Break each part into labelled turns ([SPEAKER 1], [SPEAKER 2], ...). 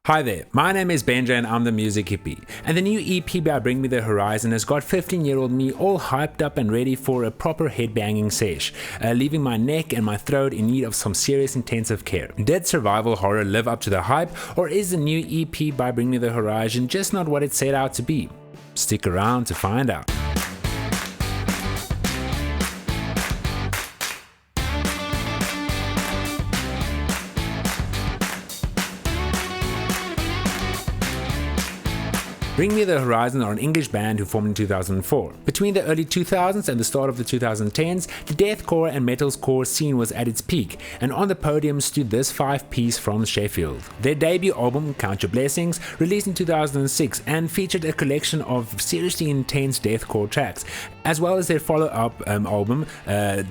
[SPEAKER 1] Hi there, my name is Benja and I'm the Music Hippie, and the new EP by Bring Me The Horizon has got 15-year-old me all hyped up and ready for a proper headbanging sesh, leaving my neck and my throat in need of some serious intensive care. Did survival horror live up to the hype, or is the new EP by Bring Me The Horizon just not what it set out to be? Stick around to find out. Bring Me The Horizon are an English band who formed in 2004. Between the early 2000s and the start of the 2010s, the deathcore and metalcore scene was at its peak, and on the podium stood this five-piece from Sheffield. Their debut album, Count Your Blessings, released in 2006 and featured a collection of seriously intense deathcore tracks, as well as their follow-up album,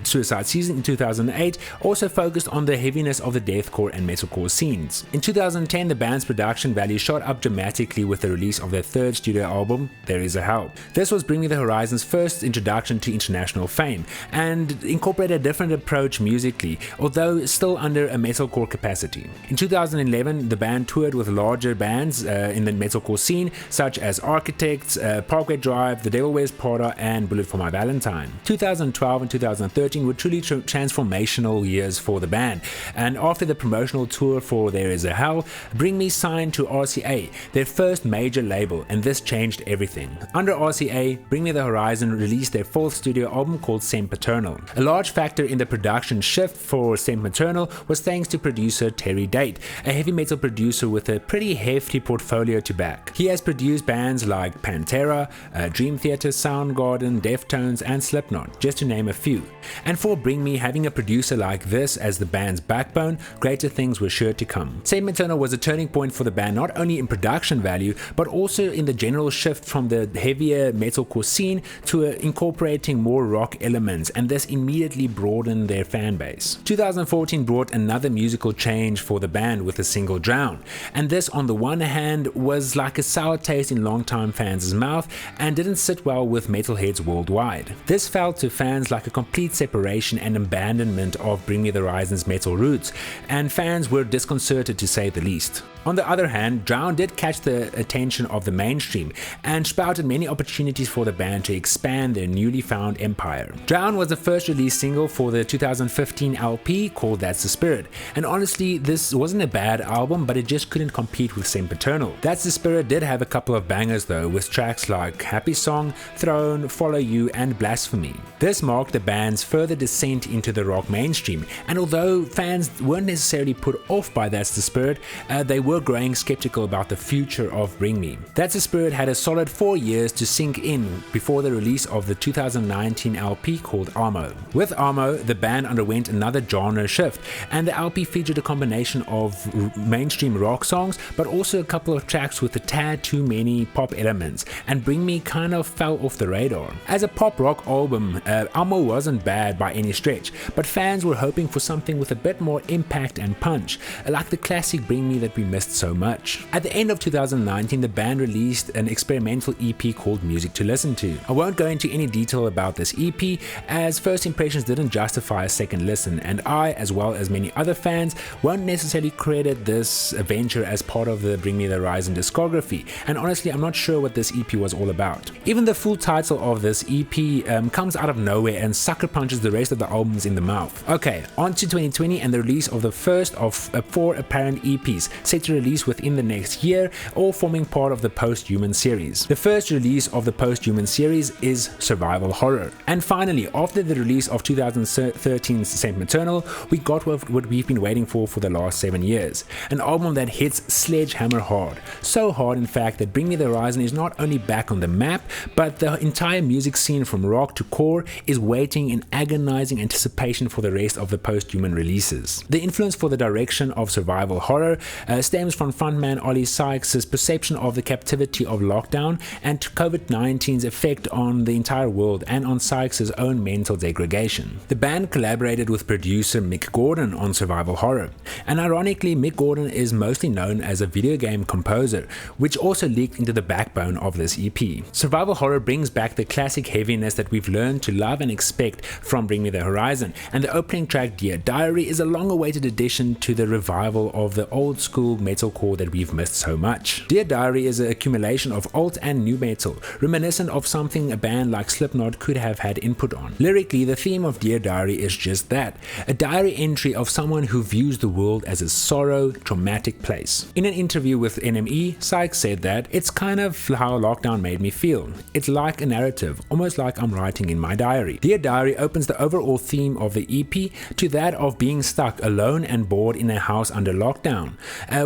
[SPEAKER 1] Suicide Season in 2008, also focused on the heaviness of the deathcore and metalcore scenes. In 2010, the band's production value shot up dramatically with the release of their third studio album, There Is a Hell. This was Bring Me The Horizon's first introduction to international fame, and incorporated a different approach musically, although still under a metalcore capacity. In 2011, the band toured with larger bands in the metalcore scene, such as Architects, Parkway Drive, The Devil Wears Prada, and Bullet For My Valentine. 2012 and 2013 were truly transformational years for the band, and after the promotional tour for There Is a Hell, Bring Me signed to RCA, their first major label, and this changed everything. Under RCA, Bring Me The Horizon released their fourth studio album called Sempiternal. A large factor in the production shift for Sempiternal was thanks to producer Terry Date, a heavy metal producer with a pretty hefty portfolio to back. He has produced bands like Pantera, Dream Theater, Soundgarden, Deftones, and Slipknot, just to name a few. And for Bring Me, having a producer like this as the band's backbone, greater things were sure to come. Sempiternal was a turning point for the band, not only in production value, but also in the general shift from the heavier metalcore scene to incorporating more rock elements, and this immediately broadened their fan base. 2014 brought another musical change for the band with the single Drown, and this on the one hand was like a sour taste in longtime fans' mouth and didn't sit well with metalheads worldwide. This felt to fans like a complete separation and abandonment of Bring Me The Horizon's metal roots, and fans were disconcerted to say the least. On the other hand, Drown did catch the attention of the mainstream and sprouted many opportunities for the band to expand their newly found empire. Drown was the first released single for the 2015 LP called That's the Spirit, and honestly this wasn't a bad album, but it just couldn't compete with Sempiternal. That's the Spirit did have a couple of bangers though, with tracks like Happy Song, Throne, Follow You, and Blasphemy. This marked the band's further descent into the rock mainstream, and although fans weren't necessarily put off by That's the Spirit, they were growing skeptical about the future of Bring Me. That's the Spirit had a solid 4 years to sink in before the release of the 2019 LP called Armo. With Armo, the band underwent another genre shift, and the LP featured a combination of mainstream rock songs, but also a couple of tracks with a tad too many pop elements, and Bring Me kind of fell off the radar. As a pop rock album, Armo wasn't bad by any stretch, but fans were hoping for something with a bit more impact and punch, like the classic Bring Me that we missed so much. At the end of 2019, the band released an experimental EP called Music to Listen To. I won't go into any detail about this EP, as first impressions didn't justify a second listen, and I, as well as many other fans, won't necessarily credit this venture as part of the Bring Me The Horizon discography, and honestly I'm not sure what this EP was all about. Even the full title of this EP comes out of nowhere and sucker punches the rest of the albums in the mouth. Okay, on to 2020 and the release of the first of 4 apparent EPs, set to release within the next year, all forming part of the Post-Human series. The first release of the Post-Human series is Survival Horror. And finally, after the release of 2013's Sempiternal, we got what we've been waiting for the last 7 years. An album that hits sledgehammer hard. So hard in fact that Bring Me The Horizon is not only back on the map, but the entire music scene from rock to core is waiting in agonizing anticipation for the rest of the Post-Human releases. The influence for the direction of Survival Horror stems from frontman Ollie Sykes' perception of the captivity of lockdown and COVID-19's effect on the entire world and on Sykes' own mental degradation. The band collaborated with producer Mick Gordon on Survival Horror, and ironically Mick Gordon is mostly known as a video game composer, which also leaked into the backbone of this EP. Survival Horror brings back the classic heaviness that we've learned to love and expect from Bring Me The Horizon, and the opening track Dear Diary is a long-awaited addition to the revival of the old-school metalcore that we've missed so much. Dear Diary is an accumulation of alt and new metal, reminiscent of something a band like Slipknot could have had input on. Lyrically, the theme of Dear Diary is just that, a diary entry of someone who views the world as a sorrow, traumatic place. In an interview with NME, Sykes said that, "It's kind of how lockdown made me feel. It's like a narrative, almost like I'm writing in my diary." Dear Diary opens the overall theme of the EP to that of being stuck alone and bored in a house under lockdown,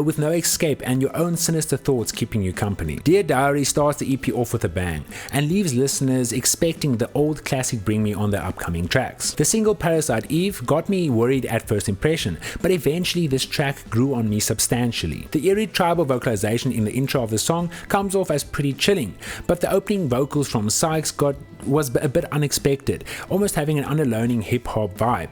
[SPEAKER 1] with no escape and your own sinister thoughts keeping you company. Dear Diary starts the EP off with a bang and leaves listeners expecting the old classic Bring Me on the upcoming tracks. The single Parasite Eve got me worried at first impression, but eventually this track grew on me substantially. The eerie tribal vocalization in the intro of the song comes off as pretty chilling, but the opening vocals from Sykes was a bit unexpected, almost having an underlining hip-hop vibe,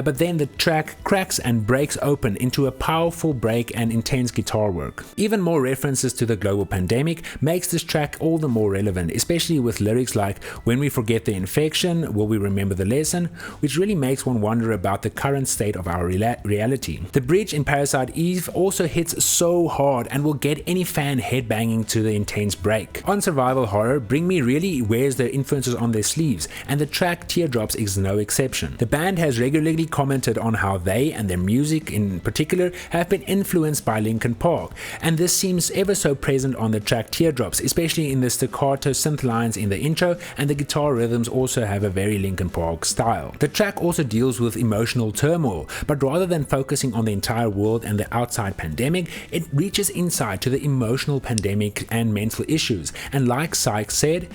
[SPEAKER 1] but then the track cracks and breaks open into a powerful break and intense guitar work. Even more references to the global pandemic makes this track all the more relevant, especially with lyrics like "When we forget the infection, will we remember the lesson?" which really makes one wonder about the current state of our reality. The bridge in Parasite Eve also hits so hard and will get any fan headbanging to the intense break. On Survival Horror, Bring Me really wears their influences on their sleeves, and the track Teardrops is no exception. The band has regularly commented on how they and their music in particular have been influenced by Linkin Park, and this seems ever so present on the track Teardrops, especially in the staccato synth lines in the intro, and the guitar rhythms also have a very Linkin Park style. The track also deals with emotional turmoil, but rather than focusing on the entire world and the outside pandemic, it reaches inside to the emotional pandemic and mental issues, and like Sykes said,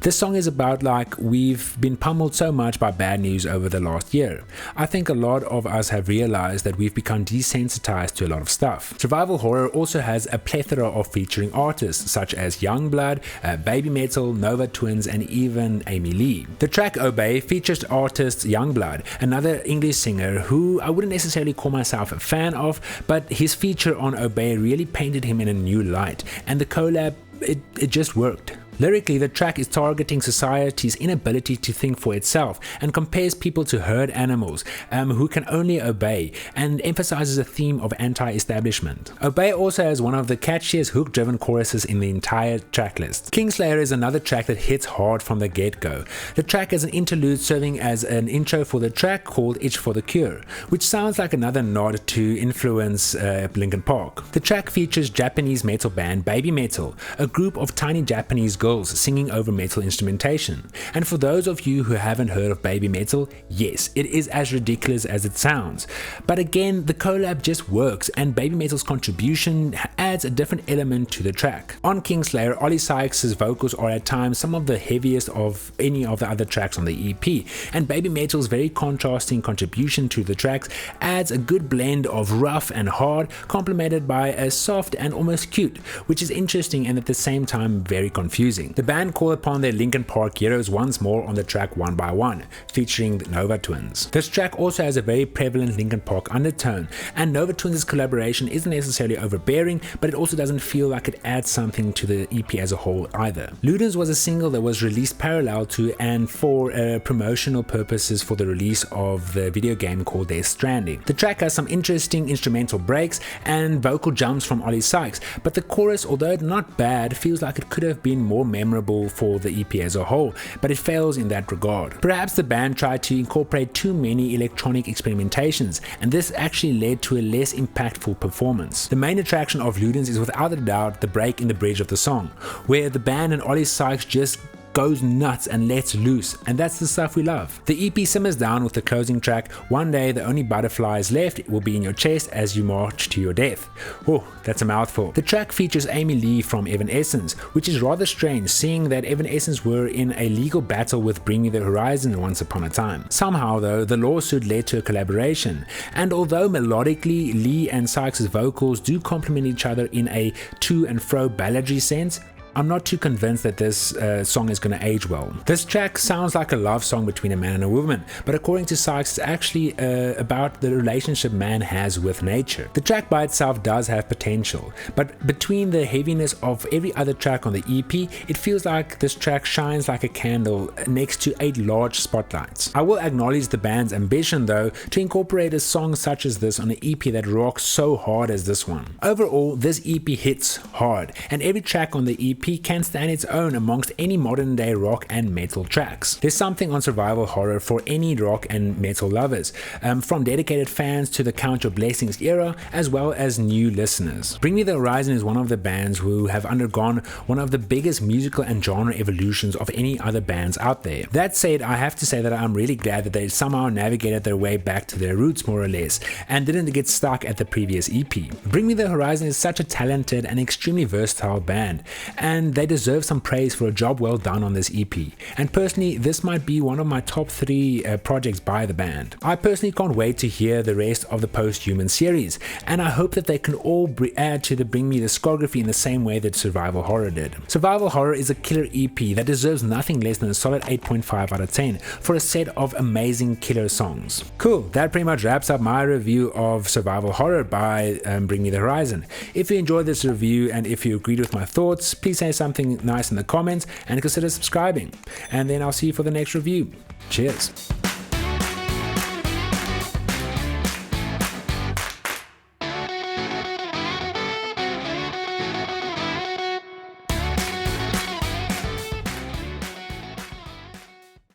[SPEAKER 1] this song is about like we've been pummeled so much by bad news over the last year. I think a lot of us have realized that we've become desensitized to a lot of stuff. Survival Horror also has a plethora of featuring artists such as Youngblood, Baby Metal, Nova Twins, and even Amy Lee. The track Obey features artist Youngblood, another English singer who I wouldn't necessarily call myself a fan of, but his feature on Obey really painted him in a new light, and the collab, it just worked. Lyrically, the track is targeting society's inability to think for itself and compares people to herd animals who can only obey, and emphasizes a theme of anti-establishment. Obey also has one of the catchiest hook-driven choruses in the entire tracklist. Kingslayer is another track that hits hard from the get-go. The track is an interlude serving as an intro for the track called Itch for the Cure, which sounds like another nod to influence Linkin Park. The track features Japanese metal band Baby Metal, a group of tiny Japanese girls singing over metal instrumentation. And for those of you who haven't heard of Baby Metal, yes, it is as ridiculous as it sounds. But again, the collab just works, and Baby Metal's contribution adds a different element to the track. On Kingslayer, Ollie Sykes' vocals are at times some of the heaviest of any of the other tracks on the EP, and Baby Metal's very contrasting contribution to the tracks adds a good blend of rough and hard, complemented by a soft and almost cute, which is interesting and at the same time very confusing. The band call upon their Linkin Park heroes once more on the track One by One, featuring the Nova Twins. This track also has a very prevalent Linkin Park undertone, and Nova Twins' collaboration isn't necessarily overbearing, but it also doesn't feel like it adds something to the EP as a whole either. Ludens was a single that was released parallel to and for promotional purposes for the release of the video game called Death Stranding. The track has some interesting instrumental breaks and vocal jumps from Ollie Sykes, but the chorus, although not bad, feels like it could have been more memorable for the EP as a whole, but it fails in that regard. Perhaps the band tried to incorporate too many electronic experimentations, and this actually led to a less impactful performance. The main attraction of Ludens is without a doubt the break in the bridge of the song, where the band and Ollie Sykes just goes nuts and lets loose, and that's the stuff we love. The EP simmers down with the closing track, One Day the Only Butterflies Left Will Be in Your Chest As You March to Your Death. Oh, that's a mouthful. The track features Amy Lee from Evanescence, which is rather strange seeing that Evanescence were in a legal battle with Bring Me the Horizon once upon a time. Somehow though, the lawsuit led to a collaboration, and although melodically Lee and Sykes' vocals do complement each other in a to and fro balladry sense, I'm not too convinced that this song is going to age well. This track sounds like a love song between a man and a woman, but according to Sykes, it's actually about the relationship man has with nature. The track by itself does have potential, but between the heaviness of every other track on the EP, it feels like this track shines like a candle next to 8 large spotlights. I will acknowledge the band's ambition though to incorporate a song such as this on an EP that rocks so hard as this one. Overall, this EP hits hard, and every track on the EP can stand its own amongst any modern day rock and metal tracks. There's something on survival horror for any rock and metal lovers, from dedicated fans to the Count Your Blessings era, as well as new listeners. Bring Me the Horizon is one of the bands who have undergone one of the biggest musical and genre evolutions of any other bands out there. That said, I have to say that I'm really glad that they somehow navigated their way back to their roots more or less, and didn't get stuck at the previous EP. Bring Me the Horizon is such a talented and extremely versatile band, and they deserve some praise for a job well done on this EP. And personally, this might be one of my top 3 projects by the band. I personally can't wait to hear the rest of the Post-Human series, and I hope that they can all add to the Bring Me discography in the same way that Survival Horror did. Survival Horror is a killer EP that deserves nothing less than a solid 8.5 out of 10 for a set of amazing killer songs. Cool, that pretty much wraps up my review of Survival Horror by Bring Me the Horizon. If you enjoyed this review and if you agreed with my thoughts, please say something nice in the comments and consider subscribing. And then I'll see you for the next review. Cheers.